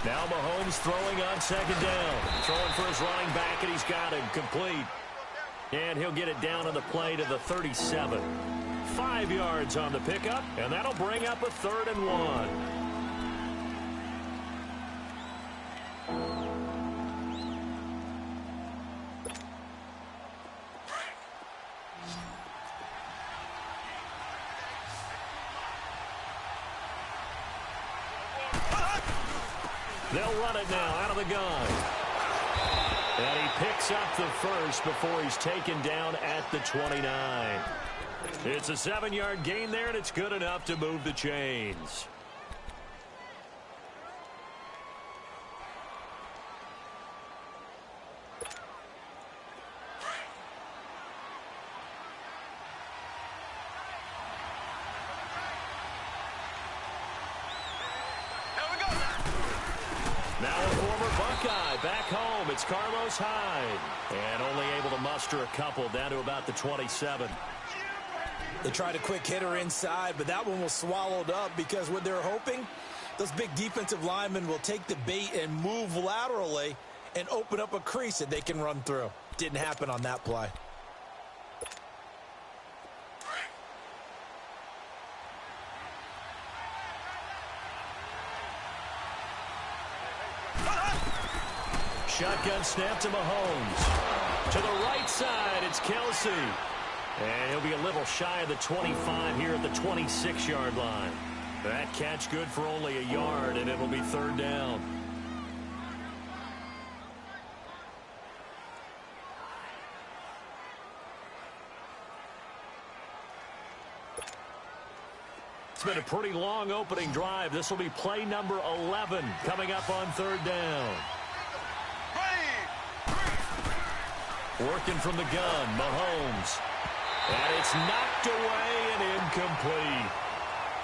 Now Mahomes throwing on second down. Throwing for his running back, and he's got him complete. And he'll get it down on the play to the 37. 5 yards on the pickup, and that'll bring up a 3rd and 1. They'll run it now out of the gun. And he picks up the first before he's taken down at the 29. It's a 7-yard gain there, and it's good enough to move the chains. Now a former Buckeye back home. It's Carlos Hyde. And only able to muster a couple down to about the 27. They tried a quick hitter inside, but that one was swallowed up because what they're hoping, those big defensive linemen will take the bait and move laterally and open up a crease that they can run through. Didn't happen on that play. Shotgun snap to Mahomes. To the right side, it's Kelsey. And he'll be a little shy of the 25 here at the 26-yard line. That catch good for only a yard, and it'll be 3rd down. It's been a pretty long opening drive. This will be play number 11 coming up on 3rd down. Working from the gun, Mahomes. And it's knocked away and incomplete.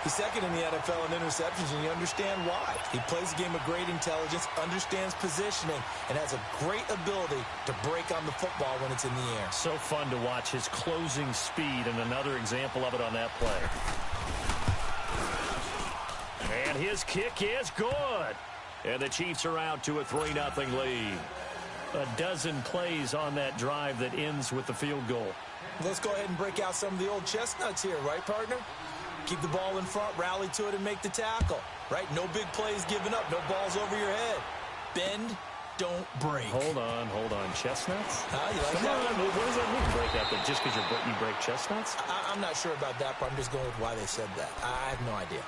He's second in the NFL in interceptions, and you understand why. He plays a game of great intelligence, understands positioning, and has a great ability to break on the football when it's in the air. So fun to watch his closing speed, and another example of it on that play. And his kick is good. And the Chiefs are out to a 3-0 lead. A dozen plays on that drive that ends with the field goal. Let's go ahead and break out some of the old chestnuts here, right, partner? Keep the ball in front, rally to it, and make the tackle, right? No big plays given up, no balls over your head. Bend, don't break. Hold on. Chestnuts? You like Come that? on, what does that mean, break out? That just because you break chestnuts? I'm not sure about that, but I'm just going with why they said that. I have no idea.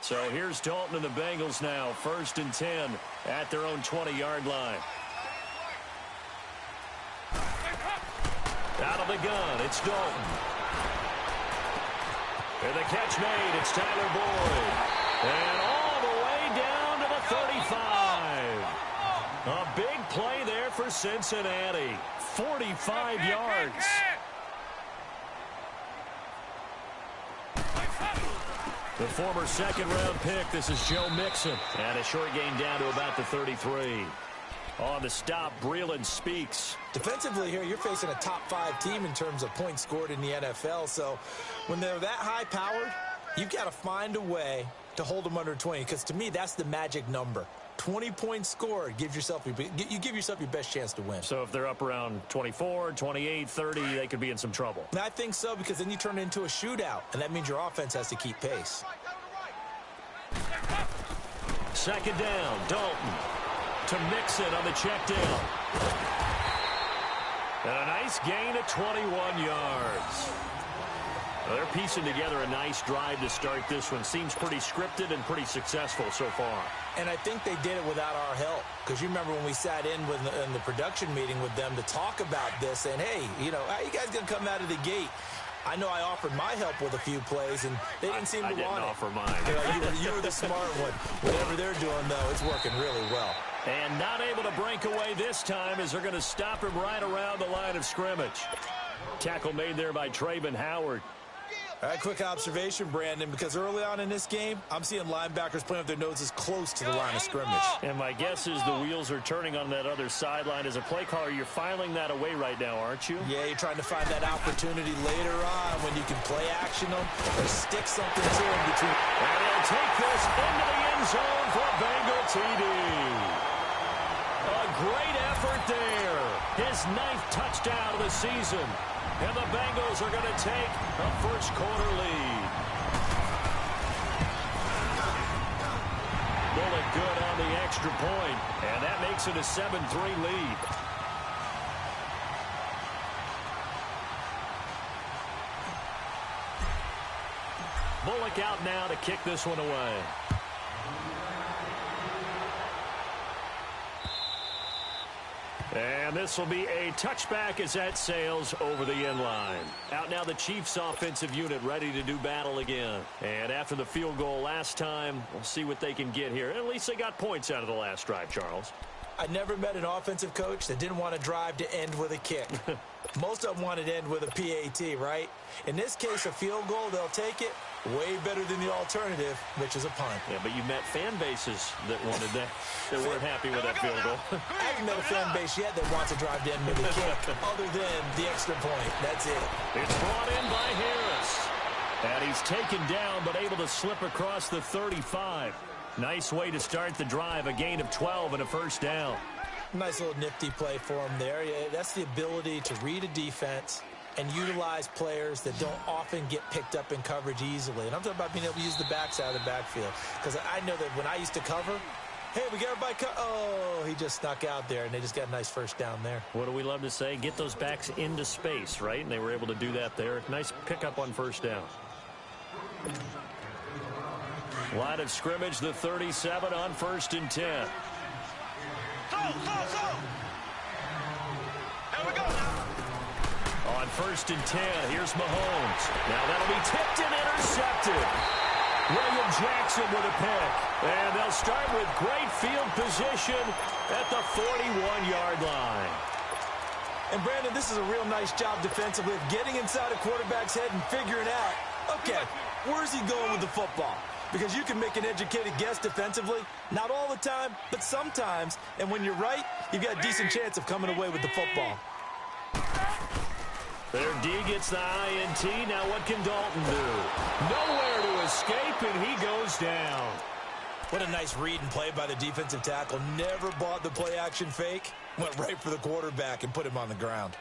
So here's Dalton and the Bengals now. 1st and 10 at their own 20-yard line. Out of the gun, it's Dalton. And the catch made, it's Tyler Boyd. And all the way down to the 35. A big play there for Cincinnati. 45 yards. The former 2nd-round pick, this is Joe Mixon. And a short gain down to about the 33. On the stop, Breeland Speaks. Defensively here, you're facing a top-5 team in terms of points scored in the NFL. So when they're that high-powered, you've got to find a way to hold them under 20. Because to me, that's the magic number. 20 points scored, you give yourself your best chance to win. So if they're up around 24, 28, 30, they could be in some trouble. I think so, because then you turn it into a shootout, and that means your offense has to keep pace. 2nd down, Dalton to Mixon on the check down. And a nice gain of 21 yards. Well, they're piecing together a nice drive to start this one. Seems pretty scripted and pretty successful so far. And I think they did it without our help. Because you remember when we sat in the production meeting with them to talk about this, saying, hey, how you guys going to come out of the gate? I know I offered my help with a few plays, and they didn't seem to want it. I didn't offer mine. You were the smart one. Whatever they're doing, though, it's working really well. And not able to break away this time as they're going to stop him right around the line of scrimmage. Tackle made there by Trayvon Howard. All right, quick observation, Brandon, because early on in this game, I'm seeing linebackers playing with their noses close to the line of scrimmage. And my guess is the wheels are turning on that other sideline. As a play caller, you're filing that away right now, aren't you? Yeah, you're trying to find that opportunity later on when you can play action them or stick something to them between. And he'll take this into the end zone for a Bengal TD. A great effort there. His 9th touchdown of the season. And the Bengals are going to take a first-quarter lead. Bullet good on the extra point, and that makes it a 7-3 lead. Bullock out now to kick this one away. And this will be a touchback as that sails over the end line. Out now the Chiefs offensive unit ready to do battle again. And after the field goal last time, we'll see what they can get here. At least they got points out of the last drive, Charles. I never met an offensive coach that didn't want to drive to end with a kick. Most of them wanted to end with a PAT, right? In this case, a field goal, they'll take it. Way better than the alternative, which is a punt. Yeah, but you met fan bases that wanted that, that weren't happy with that field goal. I haven't met a fan base yet that wants to drive to end with a kick, other than the extra point. That's it. It's brought in by Harris. And he's taken down, but able to slip across the 35. Nice way to start the drive, a gain of 12 and a first down. Nice little nifty play for him there. Yeah, that's the ability to read a defense and utilize players that don't often get picked up in coverage easily. And I'm talking about being able to use the backside of the backfield. Because I know that when I used to cover, hey, we got everybody oh, he just snuck out there, and they just got a nice first down there. What do we love to say? Get those backs into space, right? And they were able to do that there. Nice pickup on first down. Line of scrimmage, the 37 on 1st and 10. Go! Here we go. On 1st and 10, here's Mahomes. Now that'll be tipped and intercepted. William Jackson with a pick. And they'll start with great field position at the 41-yard line. And, Brandon, this is a real nice job defensively of getting inside a quarterback's head and figuring out, okay, where's he going with the football? Because you can make an educated guess defensively. Not all the time, but sometimes. And when you're right, you've got a decent chance of coming away with the football. Their D gets the INT. Now what can Dalton do? Nowhere to escape, and he goes down. What a nice read and play by the defensive tackle. Never bought the play-action fake. Went right for the quarterback and put him on the ground.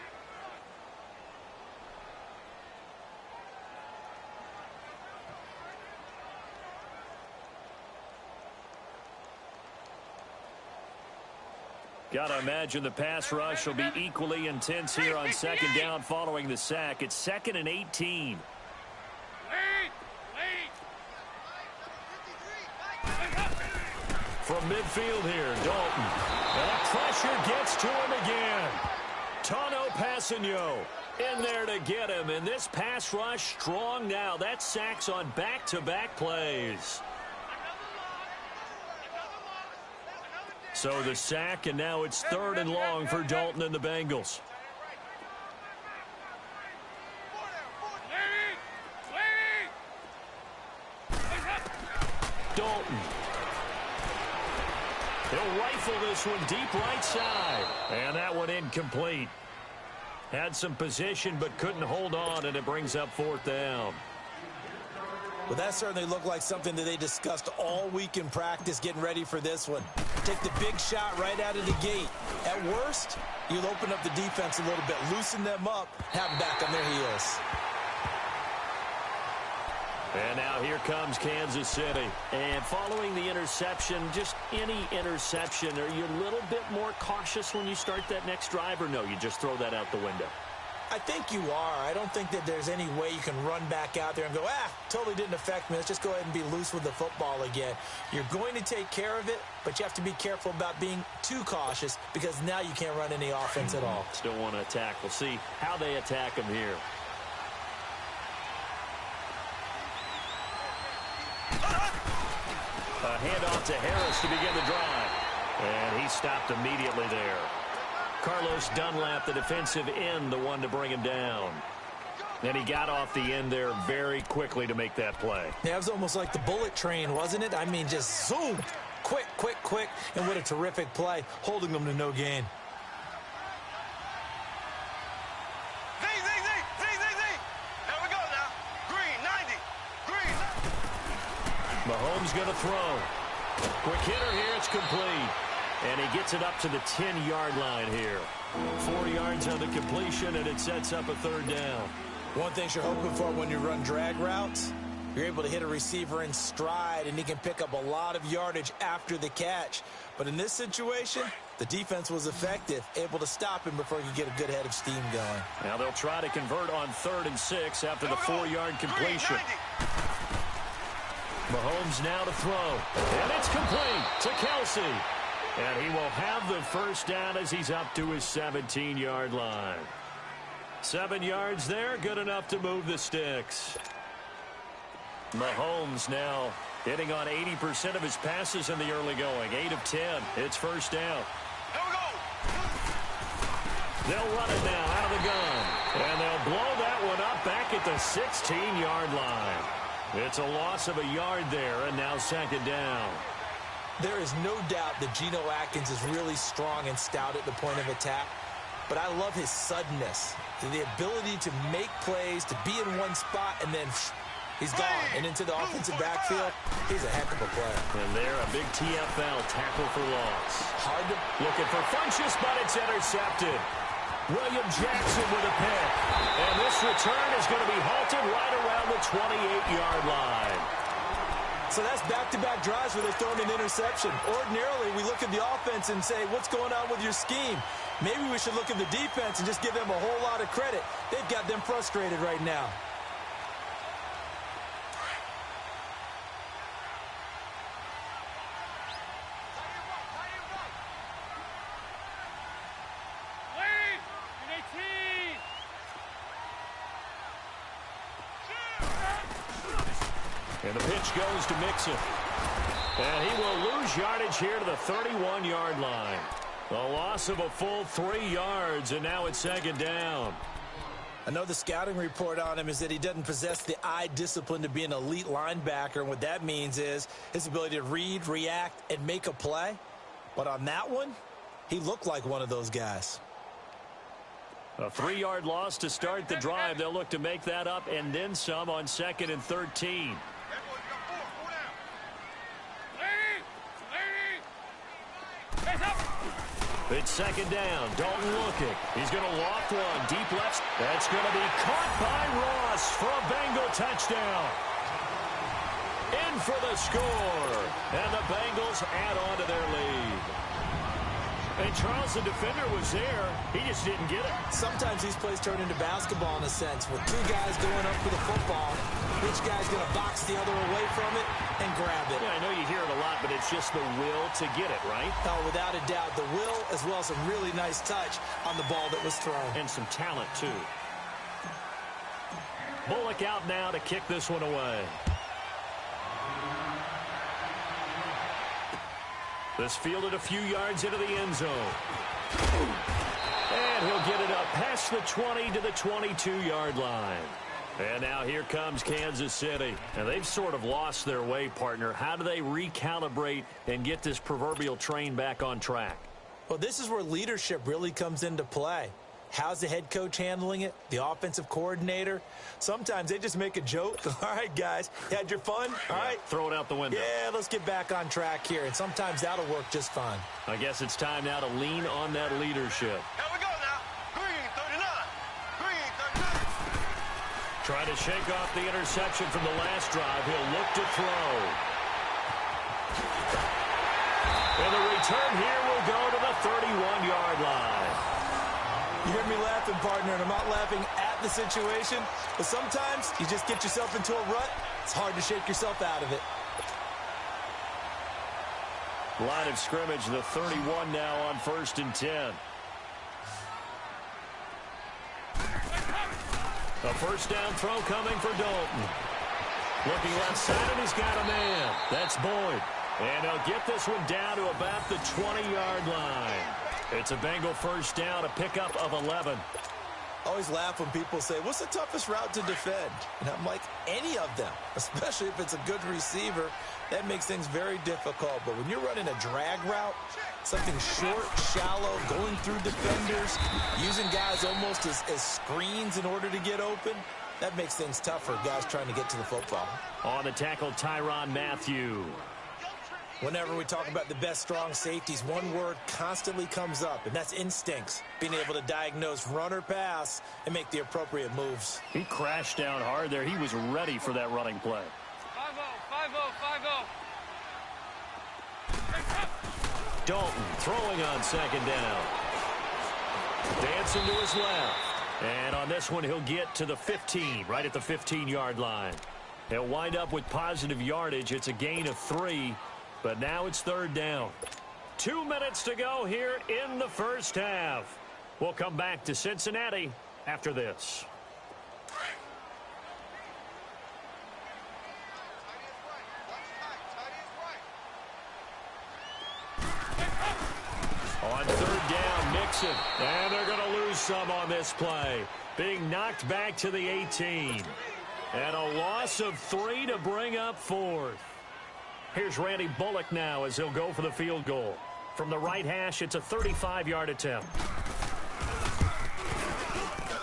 Got to imagine the pass rush will be equally intense here on 2nd down following the sack. It's 2nd and 18. From midfield here, Dalton. And the pressure gets to him again. Tano Passanio in there to get him. And this pass rush strong now. That sacks on back-to-back plays. So the sack, and now it's 3rd and long for Dalton and the Bengals. Dalton. He'll rifle this one deep right side. And that one incomplete. Had some position but couldn't hold on, and it brings up 4th down. Well, that certainly looked like something that they discussed all week in practice getting ready for this one. Take the big shot right out of the gate. At worst, you'll open up the defense a little bit, loosen them up, have them back on their heels. And now here comes Kansas City. And following the interception, just any interception, are you a little bit more cautious when you start that next drive, or no, you just throw that out the window? I think you are. I don't think that there's any way you can run back out there and go, totally didn't affect me. Let's just go ahead and be loose with the football again. You're going to take care of it, but you have to be careful about being too cautious because now you can't run any offense at all. Still want to attack. We'll see how they attack them here. A handoff to Harris to begin the drive. And he stopped immediately there. Carlos Dunlap, the defensive end, the one to bring him down. And he got off the end there very quickly to make that play. Yeah, it was almost like the bullet train, wasn't it? I mean, just zoom. Quick, quick, quick. And what a terrific play, holding them to no gain. Here we go now. Green, 90. Green. Mahomes going to throw. Quick hitter here. It's complete. And he gets it up to the 10-yard line here. 4 yards on the completion, and it sets up a third down. One thing you're hoping for when you run drag routes, you're able to hit a receiver in stride, and he can pick up a lot of yardage after the catch. But in this situation, the defense was effective, able to stop him before he could get a good head of steam going. Now they'll try to convert on 3rd and 6 after the 4-yard completion. Mahomes now to throw. And it's complete to Kelsey. And he will have the first down as he's up to his 17-yard line. 7 yards there, good enough to move the sticks. Mahomes now hitting on 80% of his passes in the early going. 8 of 10. It's first down. Here we go. They'll run it now out of the gun. And they'll blow that one up back at the 16-yard line. It's a loss of a yard there, and now 2nd down. There is no doubt that Geno Atkins is really strong and stout at the point of attack, but I love his suddenness, the ability to make plays, to be in one spot, and then he's gone and into the offensive backfield. He's a heck of a player. And there, a big TFL tackle for loss. Hard to... Looking for Funchess, but it's intercepted. William Jackson with a pick. And this return is going to be halted right around the 28-yard line. So that's back-to-back drives where they're throwing an interception. Ordinarily, we look at the offense and say, what's going on with your scheme? Maybe we should look at the defense and just give them a whole lot of credit. They've got them frustrated right now. And the pitch goes to Mixon. And he will lose yardage here to the 31-yard line. A loss of a full 3 yards, and now it's 2nd down. I know the scouting report on him is that he doesn't possess the eye discipline to be an elite linebacker, and what that means is his ability to read, react, and make a play. But on that one, he looked like one of those guys. A 3-yard loss to start the drive. They'll look to make that up and then some on 2nd and 13. It's 2nd down. Dalton looking. He's going to loft one. Deep left. That's going to be caught by Ross for a Bengal touchdown. In for the score. And the Bengals add on to their lead. And Charles, the defender, was there. He just didn't get it. Sometimes these plays turn into basketball in a sense, with 2 guys going up for the football. Which guy's going to box the other away from it and grab it? Yeah, I know you hear it a lot, but it's just the will to get it, right? Oh, without a doubt, the will as well as some really nice touch on the ball that was thrown. And some talent, too. Bullock out now to kick this one away. This fielded a few yards into the end zone. And he'll get it up past the 20 to the 22-yard line. And now here comes Kansas City. And they've sort of lost their way, partner. How do they recalibrate and get this proverbial train back on track? Well, this is where leadership really comes into play. How's the head coach handling it? The offensive coordinator? Sometimes they just make a joke. All right, guys, you had your fun? All right. Throw it out the window. Yeah, let's get back on track here. And sometimes that'll work just fine. I guess it's time now to lean on that leadership. Here we go now. Green, 39. Green, 39. Trying to shake off the interception from the last drive. He'll look to throw. And the return here will go to the 31-yard line. You hear me laughing, partner, and I'm not laughing at the situation, but sometimes you just get yourself into a rut. It's hard to shake yourself out of it. Line of scrimmage, the 31 now on 1st and 10. A first down throw coming for Dalton. Looking left side, and he's got a man. That's Boyd. And he'll get this one down to about the 20-yard line. It's a Bengal first down, a pickup of 11. I always laugh when people say, what's the toughest route to defend? And I'm like, any of them, especially if it's a good receiver. That makes things very difficult. But when you're running a drag route, something short, shallow, going through defenders, using guys almost as screens in order to get open, that makes things tough for guys trying to get to the football. On the tackle, Tyrann Mathieu. Whenever we talk about the best strong safeties, one word constantly comes up, and that's instincts. Being able to diagnose run or pass and make the appropriate moves. He crashed down hard there. He was ready for that running play. 5-0, Dalton throwing on second down. Dancing to his left. And on this one, he'll get to the 15, right at the 15-yard line. He'll wind up with positive yardage. It's a gain of 3. But now it's third down. 2 minutes to go here in the first half. We'll come back to Cincinnati after this. On third down, Mixon. And they're going to lose some on this play. Being knocked back to the 18. And a loss of 3 to bring up fourth. Here's Randy Bullock now as he'll go for the field goal. From the right hash, it's a 35-yard attempt.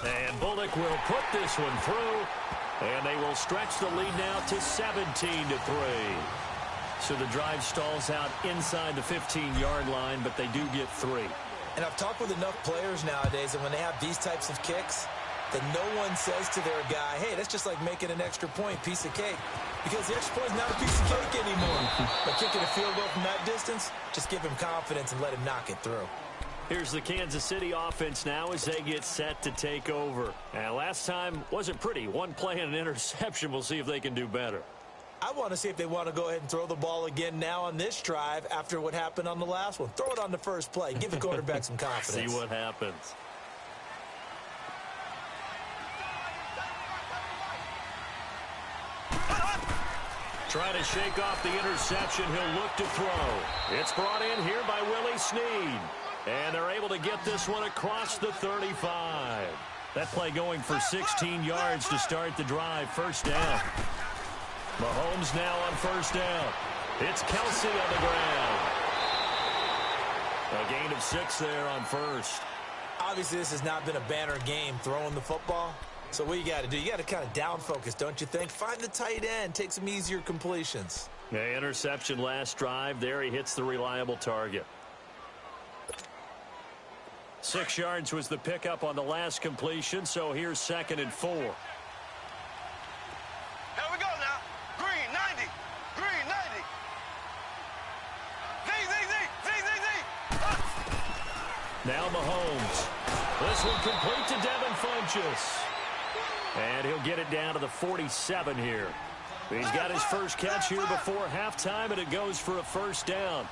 And Bullock will put this one through. And they will stretch the lead now to 17-3. So the drive stalls out inside the 15-yard line, but they do get 3. And I've talked with enough players nowadays, and when they have these types of kicks, that no one says to their guy, hey, that's just like making an extra point, piece of cake. Because the extra point is not a piece of cake anymore. But kicking a field goal from that distance, just give him confidence and let him knock it through. Here's the Kansas City offense now as they get set to take over. And last time wasn't pretty. One play and an interception. We'll see if they can do better. I want to see if they want to go ahead and throw the ball again now on this drive after what happened on the last one. Throw it on the first play. Give the quarterback some confidence. See what happens. Trying to shake off the interception. He'll look to throw. It's brought in here by Willie Snead. And they're able to get this one across the 35. That play going for 16 yards to start the drive. First down. Mahomes now on first down. It's Kelsey on the ground. A gain of 6 there on first. Obviously, this has not been a banner game throwing the football. So what you got to do, you got to kind of down focus, don't you think? Find the tight end, take some easier completions. Yeah, interception last drive. There he hits the reliable target. 6 yards was the pickup on the last completion, so here's 2nd and 4. Here we go now. Green, 90. Green, 90. Z. Now Mahomes. This one complete to Devin Funchess. And he'll get it down to the 47 here. He's got his first catch here before halftime, and it goes for a first down.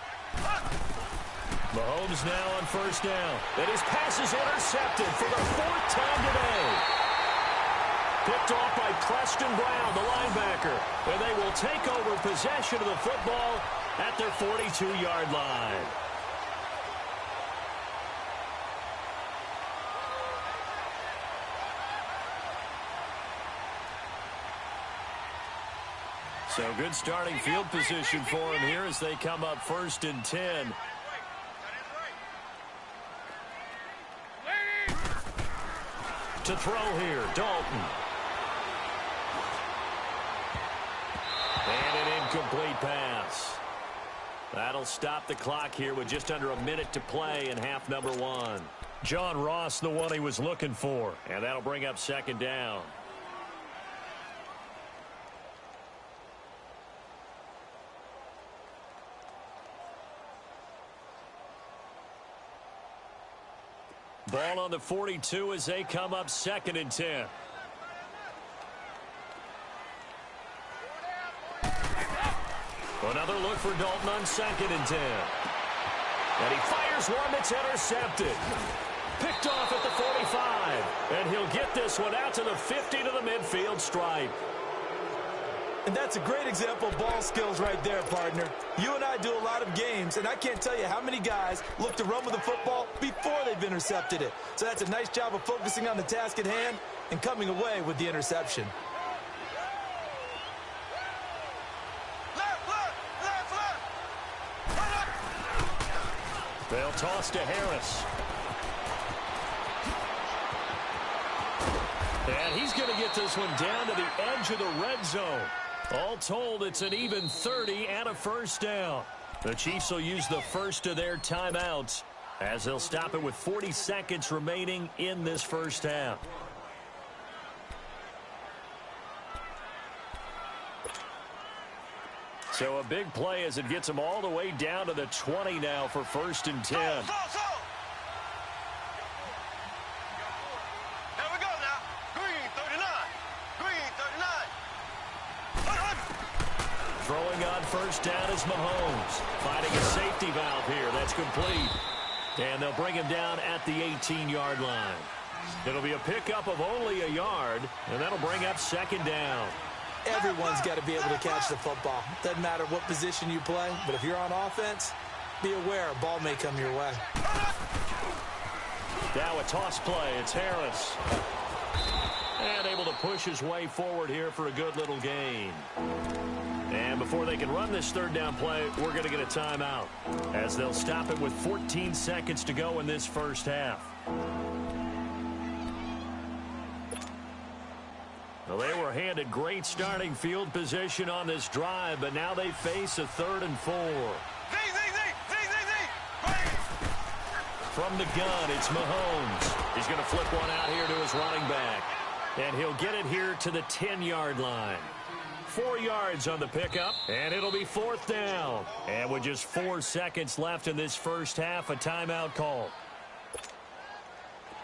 Mahomes now on first down. And his pass is intercepted for the 4th time today. Picked off by Preston Brown, the linebacker. And they will take over possession of the football at their 42-yard line. So good starting field position for him here as they come up 1st and 10. To throw here, Dalton. And an incomplete pass. That'll stop the clock here with just under a minute to play in half number 1. John Ross, the one he was looking for. And that'll bring up 2nd down. Ball on the 42 as they come up 2nd and 10. Another look for Dalton on 2nd and 10. And he fires one that's intercepted. Picked off at the 45. And he'll get this one out to the 50 to the midfield stripe. And that's a great example of ball skills right there, partner. You and I do a lot of games, and I can't tell you how many guys look to run with the football before they've intercepted it. So that's a nice job of focusing on the task at hand and coming away with the interception. They'll toss to Harris. And he's going to get this one down to the edge of the red zone. All told, it's an even 30 and a first down. The Chiefs will use the first of their timeouts as they'll stop it with 40 seconds remaining in this first half. So a big play as it gets them all the way down to the 20 now for 1st and 10. Here we go now. Green 39. Green 39. Throwing on first down is Mahomes. Finding a safety valve here. That's complete. And they'll bring him down at the 18-yard line. It'll be a pickup of only a yard, and that'll bring up 2nd down. Everyone's got to be able to catch the football. Doesn't matter what position you play, but if you're on offense, be aware a ball may come your way. Now a toss play. It's Harris. And able to push his way forward here for a good little gain. And before they can run this 3rd down play, we're going to get a timeout as they'll stop it with 14 seconds to go in this first half. Well, they were handed great starting field position on this drive, but now they face a 3rd and 4. From the gun, it's Mahomes. He's going to flip one out here to his running back. And he'll get it here to the 10-yard line. 4 yards on the pickup, and it'll be 4th down. And with just 4 seconds left in this first half, a timeout call.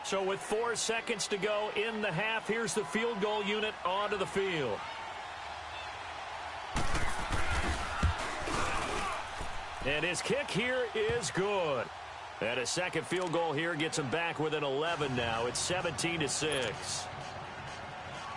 So with 4 seconds to go in the half, here's the field goal unit onto the field. And his kick here is good. And a second field goal here gets him back within 11 now. It's 17-6.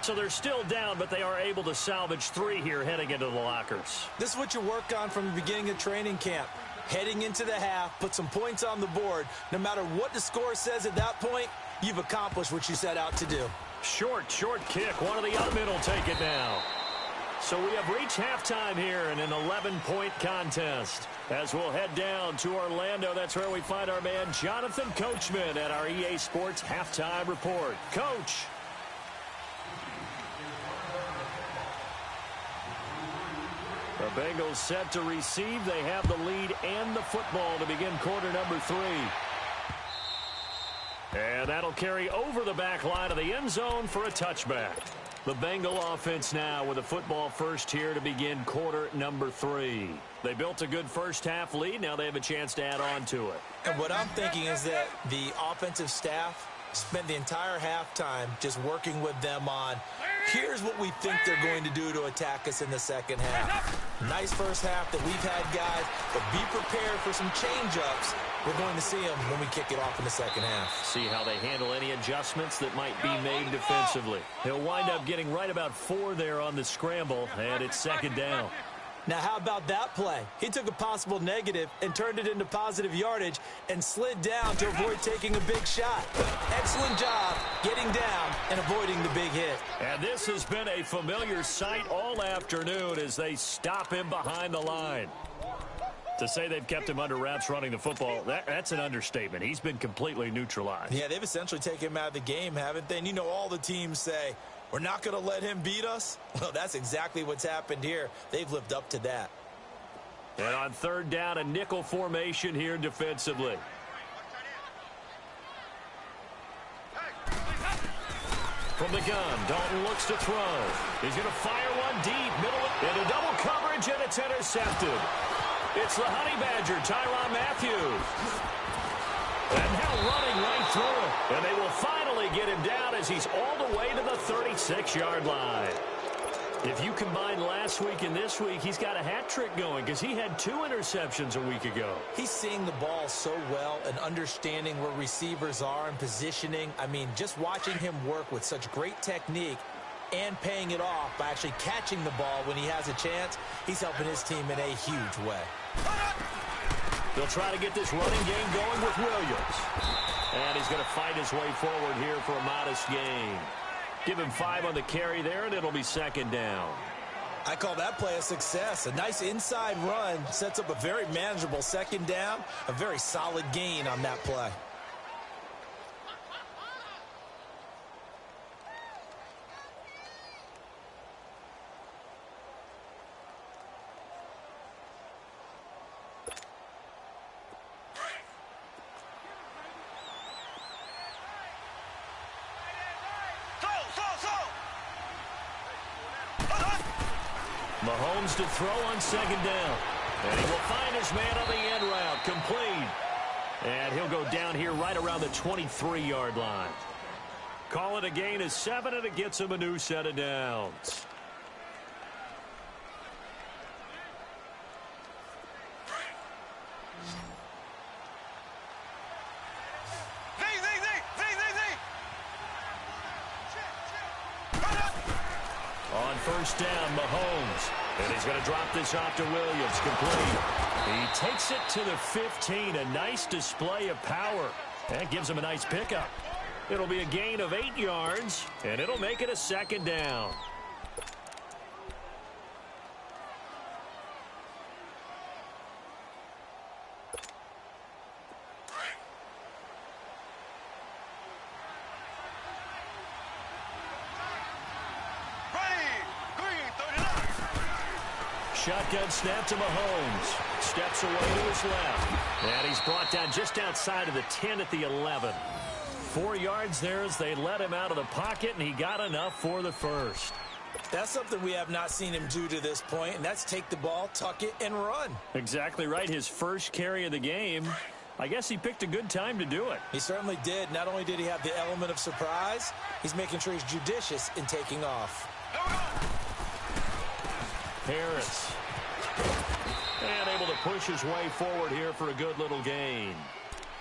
So they're still down, but they are able to salvage 3 here heading into the lockers. This is what you work on from the beginning of training camp. Heading into the half, put some points on the board. No matter what the score says at that point, you've accomplished what you set out to do. Short kick. One of the young men will take it now. So we have reached halftime here in an 11-point contest. As we'll head down to Orlando, that's where we find our man Jonathan Coachman at our EA Sports Halftime Report. Coach. The Bengals set to receive. They have the lead and the football to begin quarter number 3. And that'll carry over the back line of the end zone for a touchback. The Bengal offense now with a football first here to begin quarter number 3. They built a good first half lead. Now they have a chance to add on to it. And what I'm thinking is that the offensive staff spent the entire halftime just working with them on, here's what we think they're going to do to attack us in the second half. Nice first half that we've had, guys, but be prepared for some change-ups. We're going to see them when we kick it off in the second half. See how they handle any adjustments that might be made defensively. He'll wind up getting right about 4 there on the scramble, and it's 2nd down. Now, how about that play? He took a possible negative and turned it into positive yardage and slid down to avoid taking a big shot. Excellent job getting down and avoiding the big hit. And this has been a familiar sight all afternoon as they stop him behind the line. To say they've kept him under wraps running the football, that's an understatement. He's been completely neutralized. Yeah, they've essentially taken him out of the game, haven't they? And you know all the teams say, we're not going to let him beat us. Well, that's exactly what's happened here. They've lived up to that. And on 3rd down, a nickel formation here defensively. From the gun, Dalton looks to throw. He's going to fire one deep, middle, into double coverage, and it's intercepted. It's the Honey Badger, Tyrann Mathieu. And now running right through it. And they will finally get him down as he's all the way to the 36-yard line. If you combine last week and this week, he's got a hat trick going because he had 2 interceptions a week ago. He's seeing the ball so well and understanding where receivers are and positioning. I mean, just watching him work with such great technique, and paying it off by actually catching the ball when he has a chance. He's helping his team in a huge way. They'll try to get this running game going with Williams. And he's going to fight his way forward here for a modest gain. Give him 5 on the carry there, and it'll be second down. I call that play a success. A nice inside run sets up a very manageable second down. A very solid gain on that play. Mahomes to throw on second down. And he will find his man on the end route. Complete. And he'll go down here right around the 23-yard line. Call it a gain of 7, and it gets him a new set of downs. On first down, Mahomes. And he's going to drop this off to Williams. Complete. He takes it to the 15. A nice display of power. That gives him a nice pickup. It'll be a gain of 8 yards, and it'll make it a second down. Shotgun snap to Mahomes. Steps away to his left. And he's brought down just outside of the 10 at the 11. 4 yards there as they let him out of the pocket, and he got enough for the first. That's something we have not seen him do to this point, and that's take the ball, tuck it, and run. Exactly right. His first carry of the game. I guess he picked a good time to do it. He certainly did. Not only did he have the element of surprise, he's making sure he's judicious in taking off. Harris. And able to push his way forward here for a good little gain.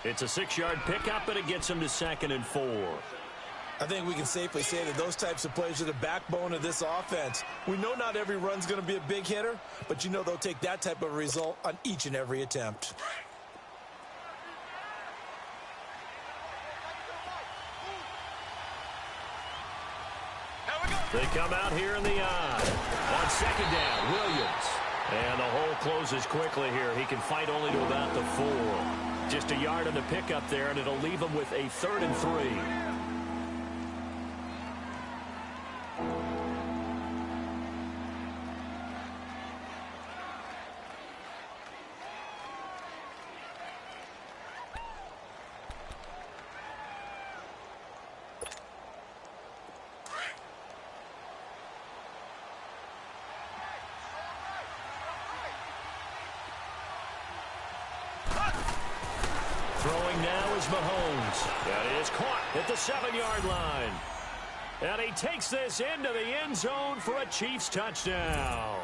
It's a 6-yard pickup, and it gets him to 2nd and 4. I think we can safely say that those types of plays are the backbone of this offense. We know not every run's going to be a big hitter, but you know they'll take that type of result on each and every attempt. They come out here in the eye. On second down, Williams. And the hole closes quickly here. He can fight only to about the 4. Just a yard on the pickup there, and it'll leave him with a 3rd and 3. Throwing now is Mahomes. That is caught at the 7-yard line. And he takes this into the end zone for a Chiefs touchdown.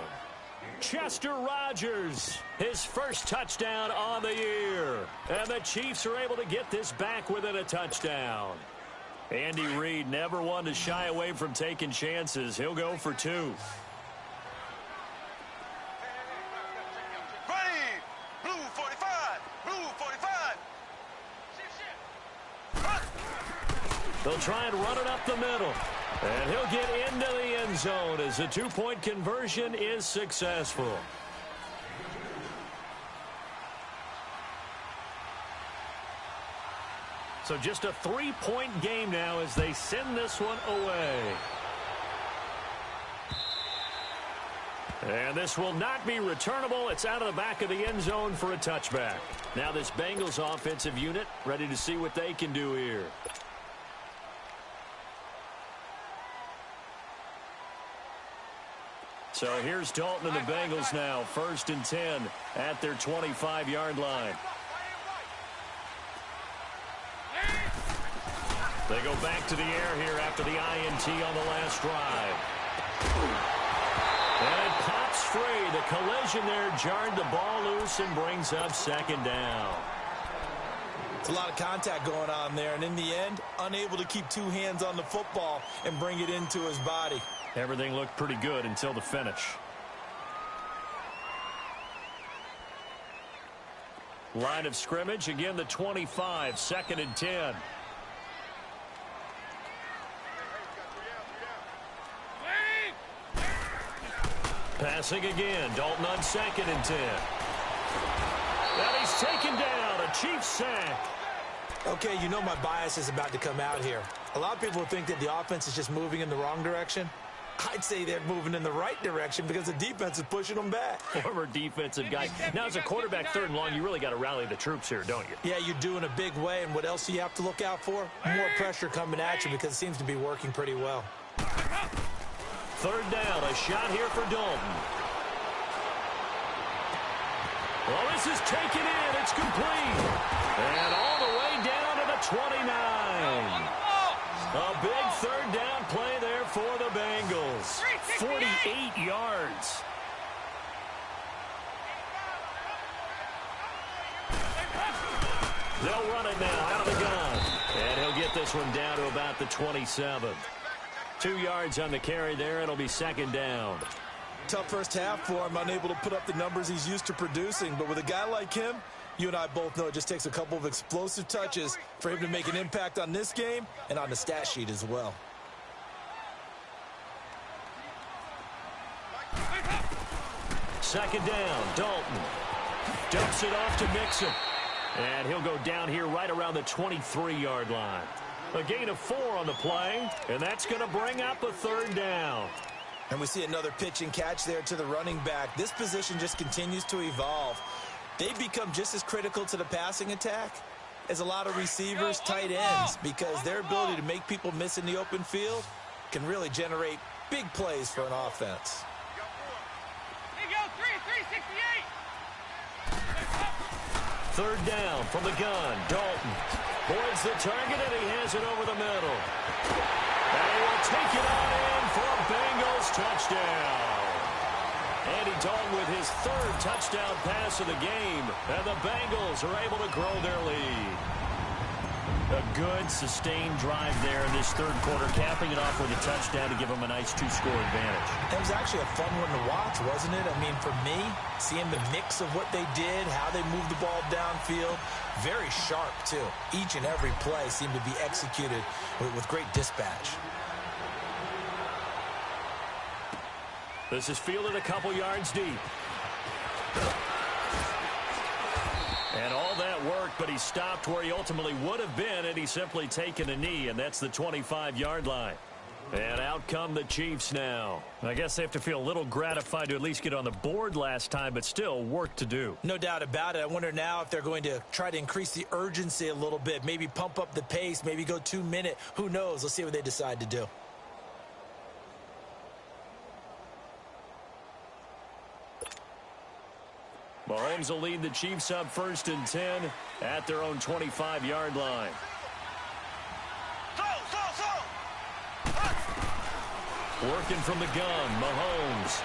Chester Rogers, his first touchdown on the year. And the Chiefs are able to get this back within a touchdown. Andy Reid never one to shy away from taking chances. He'll go for 2. They'll try and run it up the middle. And he'll get into the end zone as the 2-point conversion is successful. So just a 3-point game now as they send this one away. And this will not be returnable. It's out of the back of the end zone for a touchback. Now this Bengals offensive unit ready to see what they can do here. So here's Dalton and the Bengals now. 1st and 10 at their 25-yard line. They go back to the air here after the INT on the last drive. And it pops free. The collision there jarred the ball loose and brings up 2nd down. It's a lot of contact going on there, and in the end, unable to keep 2 hands on the football and bring it into his body. Everything looked pretty good until the finish. Line of scrimmage, again the 25, 2nd and 10. Passing again, Dalton on 2nd and 10. And he's taken down, a Chiefs sack. Okay, you know my bias is about to come out here. A lot of people think that the offense is just moving in the wrong direction. I'd say they're moving in the right direction because the defense is pushing them back. Former defensive guy. Now, as a quarterback, 3rd and long, you really got to rally the troops here, don't you? Yeah, you're doing a big way, and what else do you have to look out for? More pressure coming at you because it seems to be working pretty well. 3rd down, a shot here for Dalton. Well, this is taken in. It's complete. And all the way down to the 29. A big 3rd down play there for the Bengals. 48 yards. They'll run it now out of the gun. And he'll get this one down to about the 27. 2 yards on the carry there. It'll be 2nd down. Tough first half for him, unable to put up the numbers he's used to producing. But with a guy like him, you and I both know it just takes a couple of explosive touches for him to make an impact on this game and on the stat sheet as well. Second down, Dalton dumps it off to Mixon. And he'll go down here right around the 23-yard line. A gain of 4 on the play, and that's going to bring up a 3rd down. And we see another pitch and catch there to the running back. This position just continues to evolve. They become just as critical to the passing attack as a lot of receivers, tight ends, because their ability to make people miss in the open field can really generate big plays for an offense. Here you go, 368. 3rd down from the gun. Dalton points the target, and he has it over the middle. And he will take it on in for a Bengals touchdown. Andy Dalton with his 3rd touchdown pass of the game, and the Bengals are able to grow their lead. A good, sustained drive there in this 3rd quarter, capping it off with a touchdown to give them a nice 2-score advantage. It was actually a fun one to watch, wasn't it? I mean, for me, seeing the mix of what they did, how they moved the ball downfield, very sharp, too. Each and every play seemed to be executed with great dispatch. This is fielded a couple yards deep. And all that work, but he stopped where he ultimately would have been, and he's simply taken a knee, and that's the 25-yard line. And out come the Chiefs now. I guess they have to feel a little gratified to at least get on the board last time, but still work to do. No doubt about it. I wonder now if they're going to try to increase the urgency a little bit, maybe pump up the pace, maybe go 2-minute. Who knows? Let's see what they decide to do. Mahomes will lead the Chiefs up 1st and 10 at their own 25-yard line. Working from the gun, Mahomes.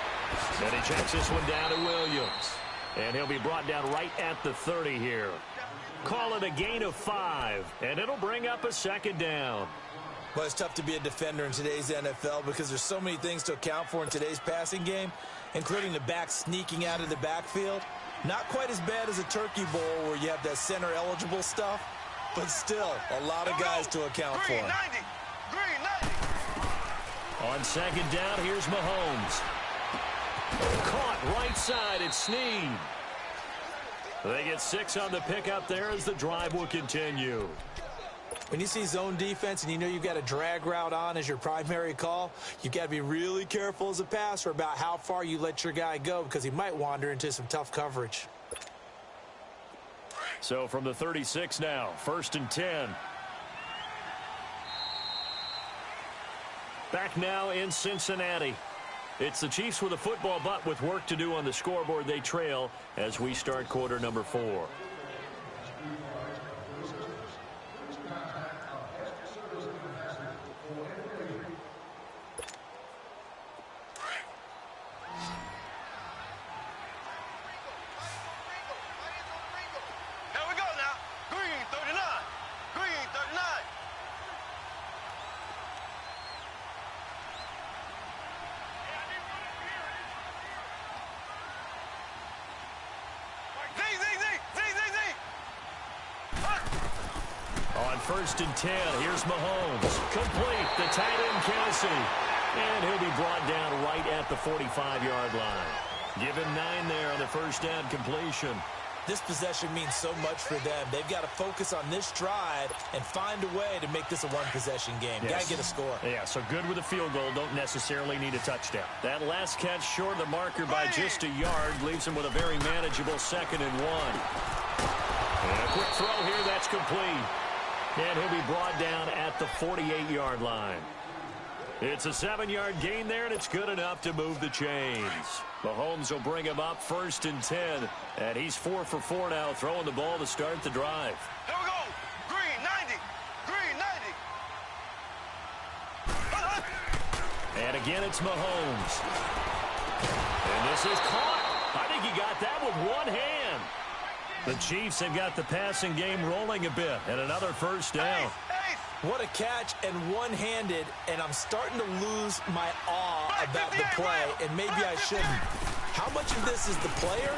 And he checks this one down to Williams. And he'll be brought down right at the 30 here. Call it a gain of 5, and it'll bring up a 2nd down. Well, it's tough to be a defender in today's NFL because there's so many things to account for in today's passing game, including the back sneaking out of the backfield. Not quite as bad as a turkey bowl where you have that center-eligible stuff, but still a lot of guys to account for. Green 90. On 2nd down, here's Mahomes. Caught right side, it's Snead. They get 6 on the pickup there as the drive will continue. When you see zone defense and you know you've got a drag route on as your primary call, you've got to be really careful as a passer about how far you let your guy go because he might wander into some tough coverage. So from the 36 now, 1st and 10. Back now in Cincinnati. It's the Chiefs with a football, but with work to do on the scoreboard. They trail as we start quarter number 4. 1st and 10. Here's Mahomes. Complete. The tight end, Kelsey. And he'll be brought down right at the 45-yard line. Give him 9 there on the first down completion. This possession means so much for them. They've got to focus on this drive and find a way to make this a one-possession game. Yes. Got to get a score. Yeah, so good with a field goal. Don't necessarily need a touchdown. That last catch short of the marker by just a yard leaves him with a very manageable 2nd and 1. And a quick throw here. That's complete. And he'll be brought down at the 48-yard line. It's a 7-yard gain there, and it's good enough to move the chains. Mahomes will bring him up 1st and 10. And he's 4 for 4 now, throwing the ball to start the drive. Here we go. Green 90. Green 90. And again, it's Mahomes. And this is caught. I think he got that with one hand. The Chiefs have got the passing game rolling a bit. And another first down. What a catch and one-handed, and I'm starting to lose my awe about the play, and maybe I shouldn't. How much of this is the player?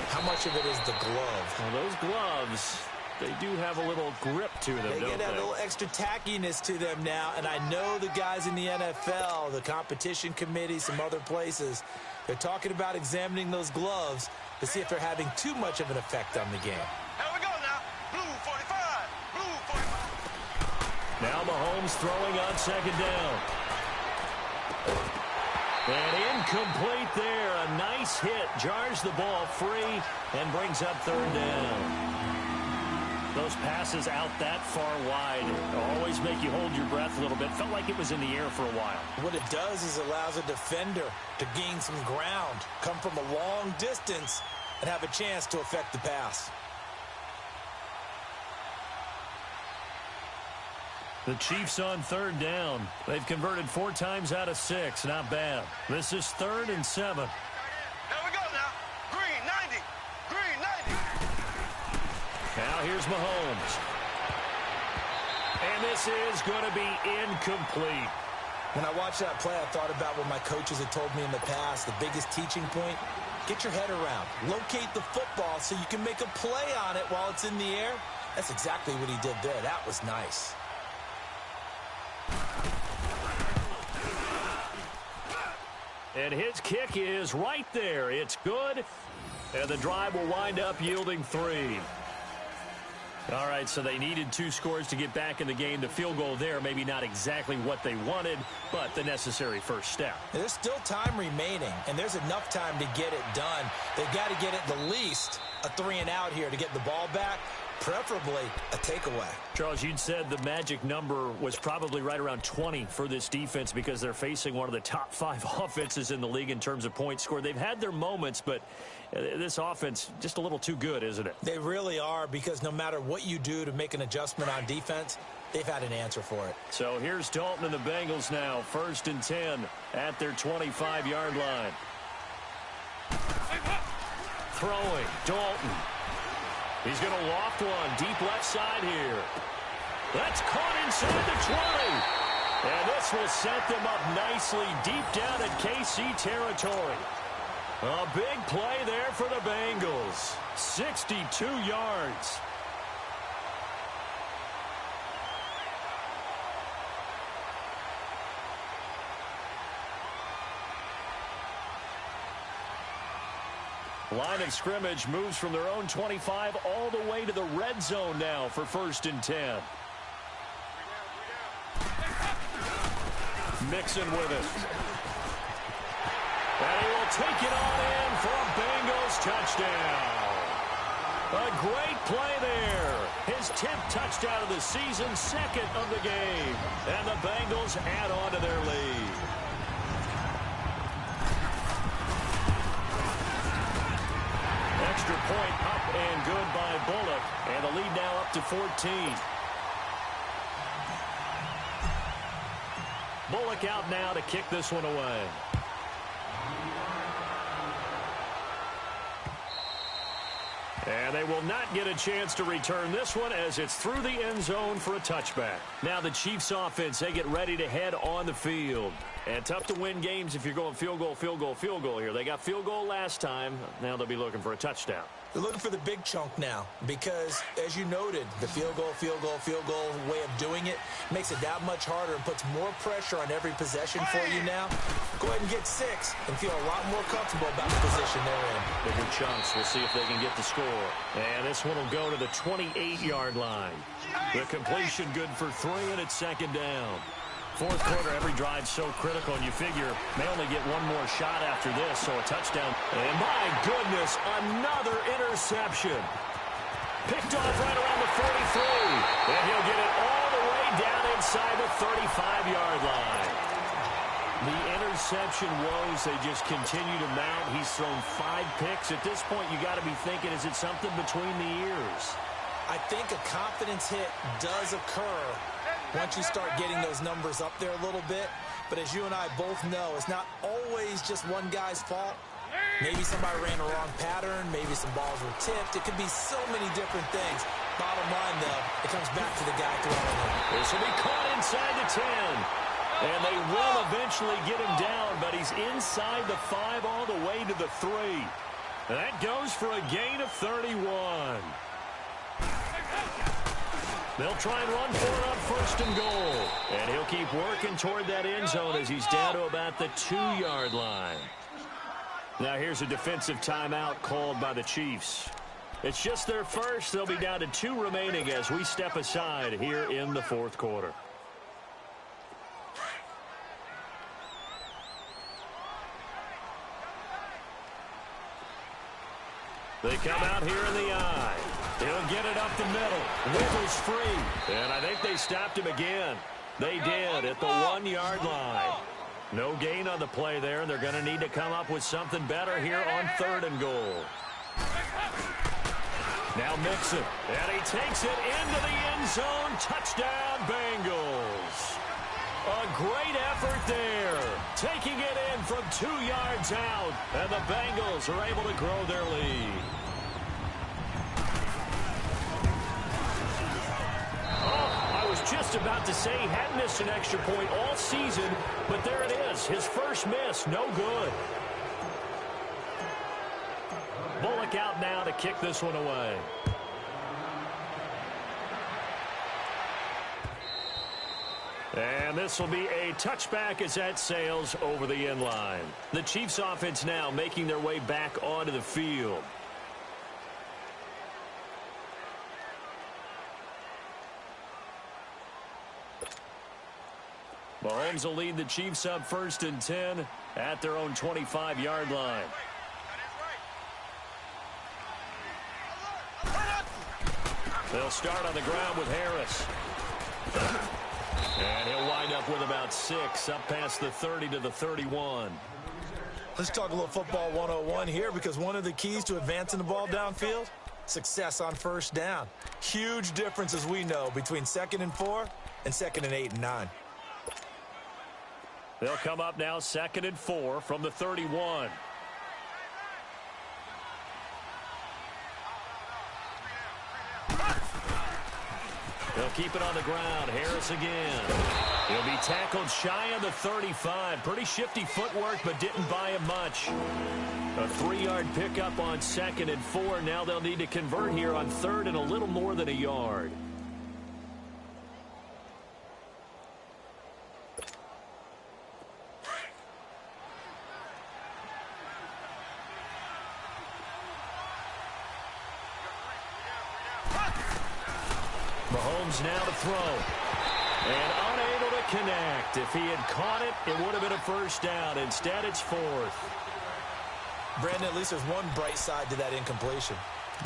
How much of it is the glove? Well, those gloves, they do have a little grip to them, They don't get a little extra tackiness to them now, and I know the guys in the NFL, the competition committee, some other places, they're talking about examining those gloves to see if they're having too much of an effect on the game. Here we go now. Blue 45. Blue 45. Now Mahomes throwing on 2nd down. And incomplete there. A nice hit. Jars the ball free and brings up 3rd down. Those passes out that far wide always make you hold your breath a little bit. Felt like it was in the air for a while. What it does is allows a defender to gain some ground, come from a long distance, and have a chance to affect the pass. The Chiefs on 3rd down. They've converted 4 times out of 6. Not bad. This is 3rd and 7. Here we go now. Green 90. Green 90. Now here's Mahomes. And this is going to be incomplete. When I watched that play, I thought about what my coaches had told me in the past. The biggest teaching point, get your head around. Locate the football so you can make a play on it while it's in the air. That's exactly what he did there. That was nice. And his kick is right there. It's good. And the drive will wind up yielding 3. All right, so they needed 2 scores to get back in the game. The field goal there, maybe not exactly what they wanted, but the necessary first step. There's still time remaining, and there's enough time to get it done. They've got to get at the least a 3-and-out here to get the ball back, preferably a takeaway. Charles, you'd said the magic number was probably right around 20 for this defense because they're facing one of the top 5 offenses in the league in terms of points scored. They've had their moments, but this offense just a little too good, isn't it? They really are, because no matter what you do to make an adjustment on defense, they've had an answer for it. So here's Dalton and the Bengals now, 1st and 10 at their 25-yard line. Throwing, Dalton. He's going to loft one deep left side here. That's caught inside the 20. And this will set them up nicely deep down at KC territory. A big play there for the Bengals. 62 yards. Line of scrimmage moves from their own 25 all the way to the red zone now for 1st and 10. Mixon with it. And he will take it on in for a Bengals touchdown. A great play there. His 10th touchdown of the season, 2nd of the game. And the Bengals add on to their lead. Extra point up and good by Bullock. And the lead now up to 14. Bullock out now to kick this one away. And they will not get a chance to return this one as it's through the end zone for a touchback. Now the Chiefs offense, they get ready to head on the field. And tough to win games if you're going field goal, field goal, field goal here. They got field goal last time. Now they'll be looking for a touchdown. They're looking for the big chunk now because, as you noted, the field goal way of doing it makes it that much harder and puts more pressure on every possession for you now. Go ahead and get 6 and feel a lot more comfortable about the position they're in. Bigger chunks. We'll see if they can get the score. And this one will go to the 28-yard line. The completion good for 3, and it's second down. Fourth quarter, every drive so critical, and you figure they only get one more shot after this, so a touchdown. And my goodness, another interception. Picked off right around the 43, and he'll get it all the way down inside the 35-yard line. The interception woes, they just continue to mount. He's thrown 5 picks. At this point, you got to be thinking, is it something between the ears? I think a confidence hit does occur once you start getting those numbers up there a little bit. But as you and I both know, it's not always just one guy's fault. Maybe somebody ran the wrong pattern. Maybe some balls were tipped. It could be so many different things. Bottom line, though, it comes back to the guy throwing it. This will be caught inside the 10. And they will eventually get him down, but he's inside the 5 all the way to the 3. That goes for a gain of 31. They'll try and run for it on first and goal. And he'll keep working toward that end zone as he's down to about the 2-yard line. Now here's a defensive timeout called by the Chiefs. It's just their first. They'll be down to 2 remaining as we step aside here in the fourth quarter. They come out here in the eye. He'll get it up the middle. Wiggles free. And I think they stopped him again. They did at the 1-yard line. No gain on the play there, and they're going to need to come up with something better here on third and goal. Now Mixon. And he takes it into the end zone. Touchdown, Bengals. A great effort there. Taking it in from 2 yards out. And the Bengals are able to grow their lead. Oh, I was just about to say he hadn't missed an extra point all season, but there it is. His first miss, no good. Bullock out now to kick this one away. And this will be a touchback as that sails over the end line. The Chiefs offense now making their way back onto the field. Mahomes will lead the Chiefs up first and 10 at their own 25-yard line. They'll start on the ground with Harris. And he'll wind up with about 6 up past the 30 to the 31. Let's talk a little football 101 here, because one of the keys to advancing the ball downfield, success on first down. Huge difference, as we know, between 2nd and 4 and 2nd and 8 and 9. They'll come up now 2nd and 4 from the 31. They'll keep it on the ground. Harris again. He'll be tackled shy of the 35. Pretty shifty footwork, but didn't buy him much. A 3-yard pickup on 2nd and 4. Now they'll need to convert here on 3rd and a little more than a yard. Mahomes now to throw. And unable to connect. If he had caught it, it would have been a first down. Instead, it's 4th. Brandon, at least there's one bright side to that incompletion.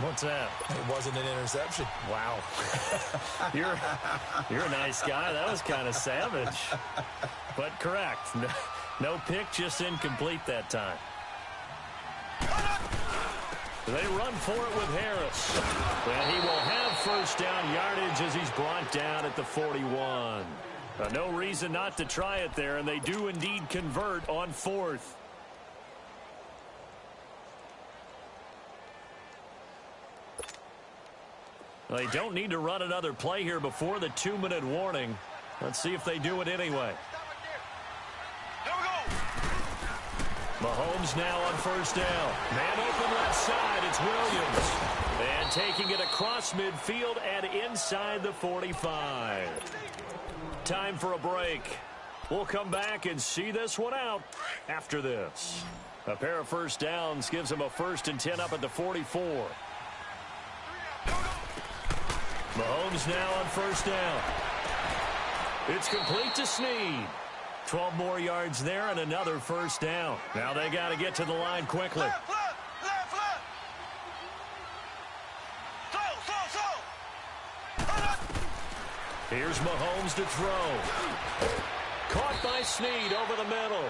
What's that? It wasn't an interception. Wow. You're a nice guy. That was kind of savage. But correct. No pick, just incomplete that time. They run for it with Harris. And he will have first down yardage as he's brought down at the 41. No reason not to try it there, and they do indeed convert on 4th. They don't need to run another play here before the 2-minute warning. Let's see if they do it anyway. Mahomes now on first down. Man open left side. It's Williams. And taking it across midfield and inside the 45. Time for a break. We'll come back and see this one out after this. A pair of first downs gives them a 1st and 10 up at the 44. Mahomes now on first down. It's complete to Snead. 12 more yards there and another first down. Now they got to get to the line quickly. Left. Throw. Here's Mahomes to throw. Caught by Snead over the middle.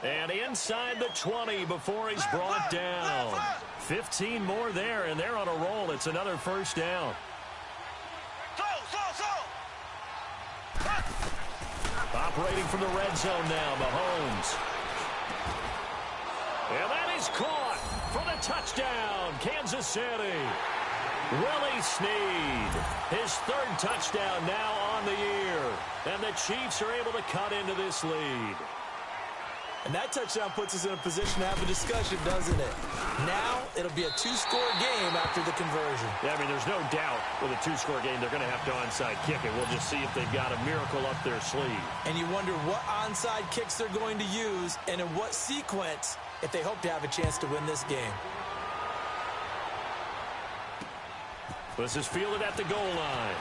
And inside the 20 before he's brought down. 15 more there, and they're on a roll. It's another first down. Operating from the red zone now, Mahomes. And that is caught for the touchdown, Kansas City. Willie Snead, his 3rd touchdown now on the year. And the Chiefs are able to cut into this lead. And that touchdown puts us in a position to have a discussion, doesn't it? Now it'll be a 2-score game after the conversion. Yeah, I mean, there's no doubt with a 2-score game they're going to have to onside kick it. We'll just see if they've got a miracle up their sleeve. And you wonder what onside kicks they're going to use and in what sequence if they hope to have a chance to win this game. This is fielded at the goal line.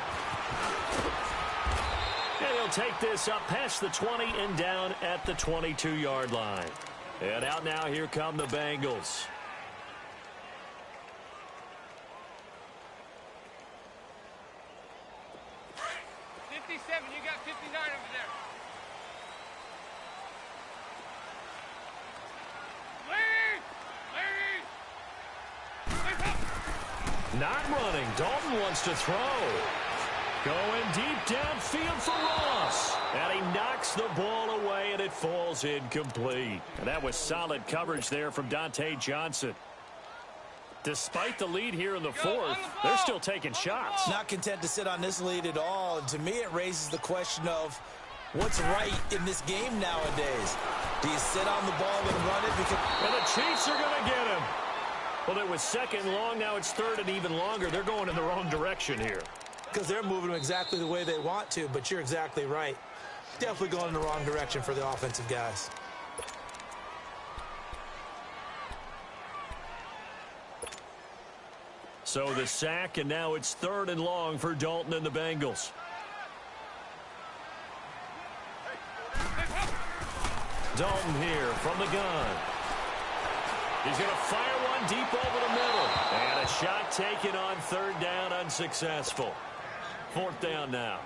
And he'll take this up past the 20 and down at the 22-yard line. And out now, here come the Bengals. You got 59 over there. Not running. Dalton wants to throw. Going deep downfield for Ross. And he knocks the ball away, and it falls incomplete. And that was solid coverage there from Dante Johnson. Despite the lead here in the 4th, they're still taking shots. Not content to sit on this lead at all. And to me, it raises the question of what's right in this game nowadays. Do you sit on the ball and run it? And the Chiefs are going to get him. Well, it was 2nd and long. Now it's 3rd and even longer. They're going in the wrong direction here. Because they're moving them exactly the way they want to, but you're exactly right. Definitely going in the wrong direction for the offensive guys. So the sack, and now it's 3rd and long for Dalton and the Bengals. Dalton here from the gun. He's going to fire one deep over the middle. And a shot taken on 3rd down, unsuccessful. 4th down now.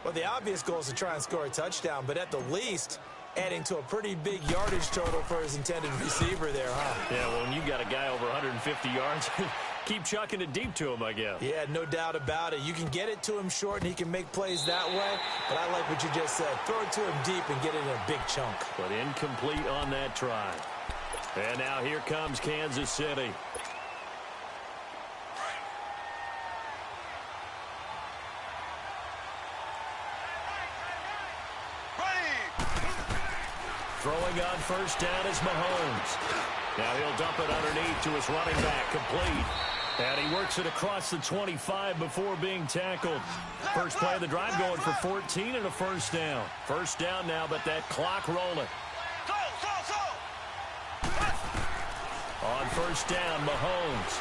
Well, the obvious goal is to try and score a touchdown, but at the least, adding to a pretty big yardage total for his intended receiver there, huh? Yeah, well, when you got a guy over 150 yards, keep chucking it deep to him, I guess. Yeah, no doubt about it. You can get it to him short, and he can make plays that way, but I like what you just said. Throw it to him deep and get it in a big chunk. But incomplete on that try. And now here comes Kansas City. Throwing on first down is Mahomes. Now he'll dump it underneath to his running back, complete. And he works it across the 25 before being tackled. First play of the drive going for 14 and a first down. First down now, but that clock rolling. On first down, Mahomes.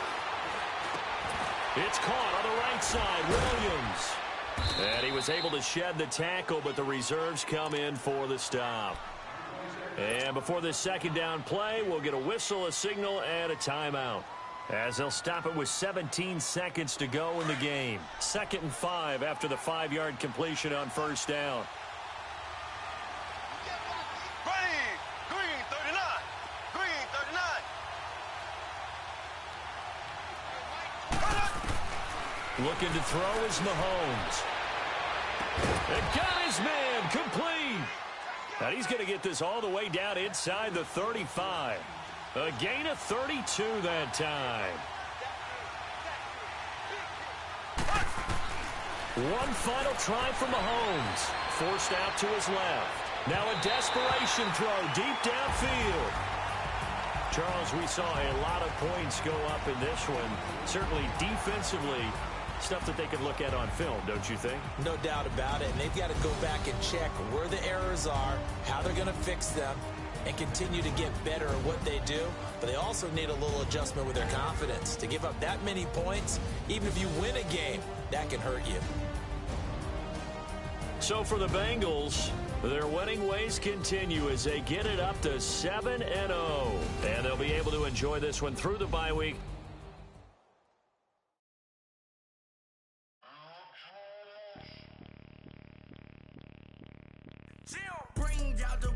It's caught on the right side, Williams. And he was able to shed the tackle, but the reserves come in for the stop. And before this 2nd down play, we'll get a whistle, a signal, and a timeout. As they'll stop it with 17 seconds to go in the game. 2nd and 5 after the 5-yard completion on first down. Green 39. Green 39. Looking to throw is Mahomes. And got his man complete. And he's going to get this all the way down inside the 35. A gain of 32 that time. One final try for Mahomes. Forced out to his left. Now a desperation throw deep downfield. Charles, we saw a lot of points go up in this one. Certainly defensively, stuff that they could look at on film, don't you think? No doubt about it. And they've got to go back and check where the errors are, how they're going to fix them, and continue to get better at what they do. But they also need a little adjustment with their confidence. To give up that many points, even if you win a game, that can hurt you. So for the Bengals, their winning ways continue as they get it up to 7-0. And they'll be able to enjoy this one through the bye week. Bring out the